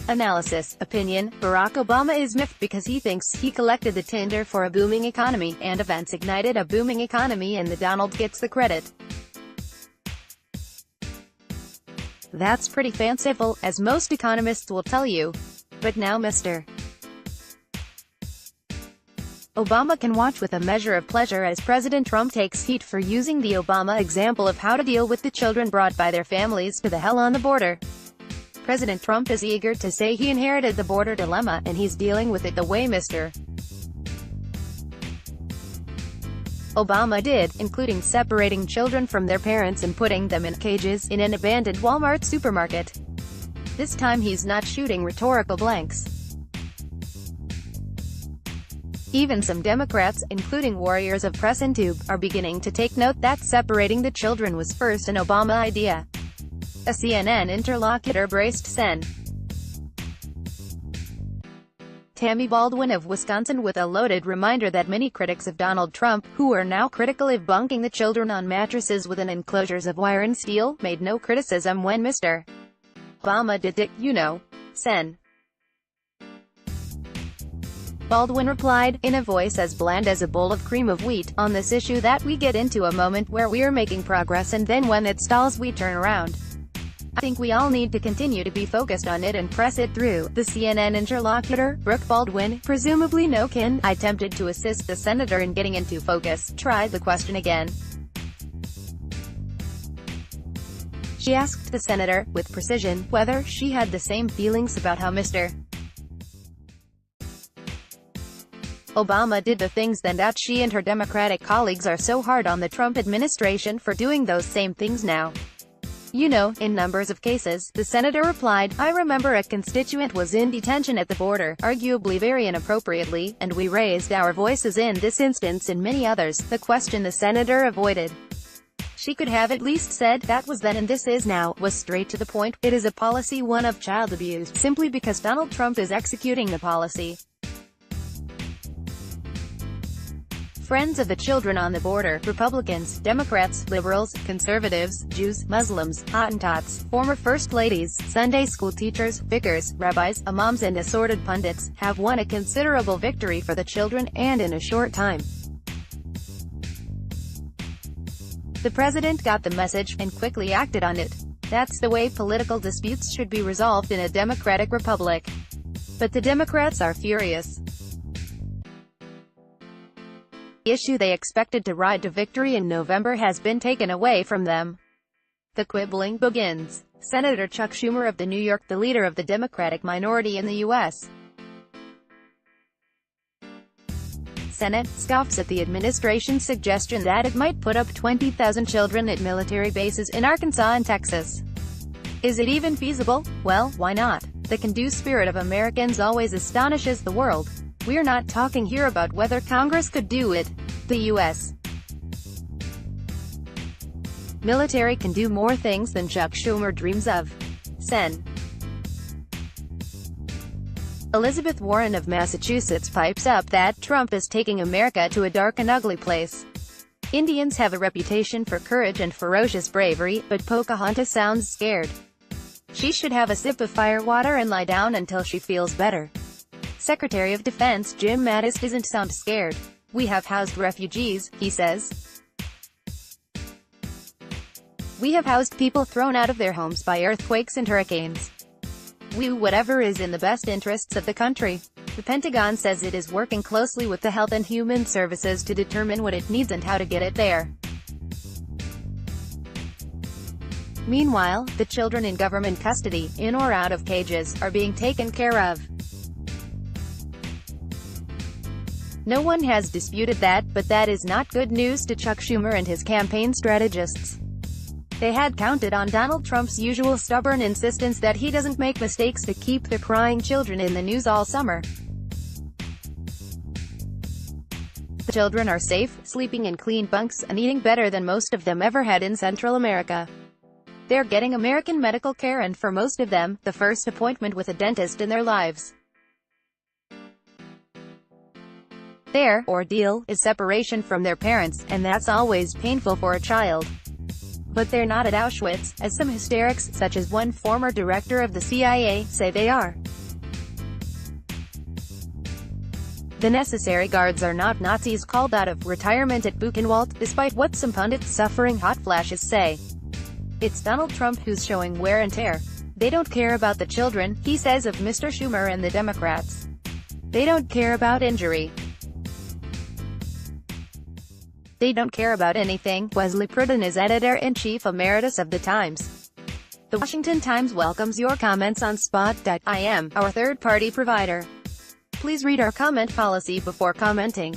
Analysis. Opinion. Barack Obama is miffed because he thinks he collected the tinder for a booming economy, and events ignited a booming economy and the Donald gets the credit. That's pretty fanciful, as most economists will tell you. But now Mr. Obama can watch with a measure of pleasure as President Trump takes heat for using the Obama example of how to deal with the children brought by their families to the hell on the border. President Trump is eager to say he inherited the border dilemma, and he's dealing with it the way Mr. Obama did, including separating children from their parents and putting them in cages in an abandoned Walmart supermarket. This time he's not shooting rhetorical blanks. Even some Democrats, including warriors of press and tube, are beginning to take note that separating the children was first an Obama idea. A CNN interlocutor braced Sen. Tammy Baldwin of Wisconsin with a loaded reminder that many critics of Donald Trump, who are now critical of bunking the children on mattresses within enclosures of wire and steel, made no criticism when Mr. Obama did it, you know. Sen. Baldwin replied, in a voice as bland as a bowl of cream of wheat, on this issue that we get into a moment where we are making progress and then when it stalls we turn around. I think we all need to continue to be focused on it and press it through. The CNN interlocutor, Brooke Baldwin, presumably no kin, attempted to assist the senator in getting into focus, tried the question again. She asked the senator, with precision, whether she had the same feelings about how Mr. Obama did the things, then that she and her Democratic colleagues are so hard on the Trump administration for doing those same things now. You know, in numbers of cases, the senator replied, I remember a constituent was in detention at the border, arguably very inappropriately, and we raised our voices in this instance and many others. The question the senator avoided. She could have at least said, that was then and this is now, was straight to the point. It is a policy, one of child abuse, simply because Donald Trump is executing the policy. Friends of the children on the border, Republicans, Democrats, liberals, conservatives, Jews, Muslims, Hottentots, former first ladies, Sunday school teachers, vicars, rabbis, imams and assorted pundits, have won a considerable victory for the children, and in a short time. The president got the message, and quickly acted on it. That's the way political disputes should be resolved in a democratic republic. But the Democrats are furious. The issue they expected to ride to victory in November has been taken away from them. The quibbling begins. Senator Chuck Schumer of New York, the leader of the Democratic minority in the U.S. Senate, scoffs at the administration's suggestion that it might put up 20,000 children at military bases in Arkansas and Texas. Is it even feasible? Well, why not? The can-do spirit of Americans always astonishes the world. We're not talking here about whether Congress could do it. The U.S. military can do more things than Chuck Schumer dreams of. Sen. Elizabeth Warren of Massachusetts pipes up that Trump is taking America to a dark and ugly place. Indians have a reputation for courage and ferocious bravery, but Pocahontas sounds scared. She should have a sip of firewater and lie down until she feels better. Secretary of Defense Jim Mattis doesn't sound scared. We have housed refugees, he says. We have housed people thrown out of their homes by earthquakes and hurricanes. We do whatever is in the best interests of the country. The Pentagon says it is working closely with the Health and Human Services to determine what it needs and how to get it there. Meanwhile, the children in government custody, in or out of cages, are being taken care of. No one has disputed that, but that is not good news to Chuck Schumer and his campaign strategists. They had counted on Donald Trump's usual stubborn insistence that he doesn't make mistakes to keep the crying children in the news all summer. The children are safe, sleeping in clean bunks, and eating better than most of them ever had in Central America. They're getting American medical care and for most of them, the first appointment with a dentist in their lives. Their ordeal is separation from their parents, and that's always painful for a child. But they're not at Auschwitz, as some hysterics, such as one former director of the CIA, say they are. The necessary guards are not Nazis called out of retirement at Buchenwald, despite what some pundits suffering hot flashes say. It's Donald Trump who's showing wear and tear. They don't care about the children, he says of Mr. Schumer and the Democrats. They don't care about injury. They don't care about anything. Wesley Pruden is editor-in-chief emeritus of The Times. The Washington Times welcomes your comments on Spot.im, our third-party provider. Please read our comment policy before commenting.